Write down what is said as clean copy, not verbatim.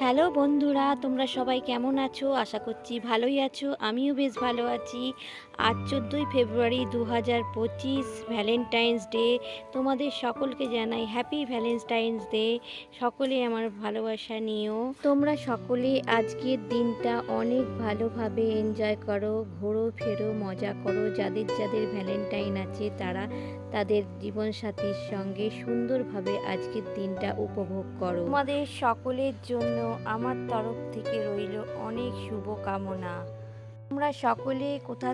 Hello বন্ধুরা, তোমরা সবাই কেমন আছো? আশা করছি ভালোই আছো। আমিও বেশ ভালো আছি। আজ 14ই ফেব্রুয়ারি 2025, ভ্যালেন্টাইন্স ডে। তোমাদের সকলকে জানাই হ্যাপি ভ্যালেন্টাইন্স ডে। সকলে আমার ভালোবাসা নিও। তোমরা সকলে আজকের দিনটা অনেক ভালোভাবে এনজয় করো, ঘোরো ফেরো, মজা করো। যাদের যাদের ভ্যালেন্টাইন আছে তারা তাদের জীবনসাথীর সঙ্গে সুন্দরভাবে আজকের দিনটা উপভোগ করো। তোমাদের সকলের জন্য আমার তরফ থেকে রইল অনেক শুভকামনা। তোমরা সকলে কোথা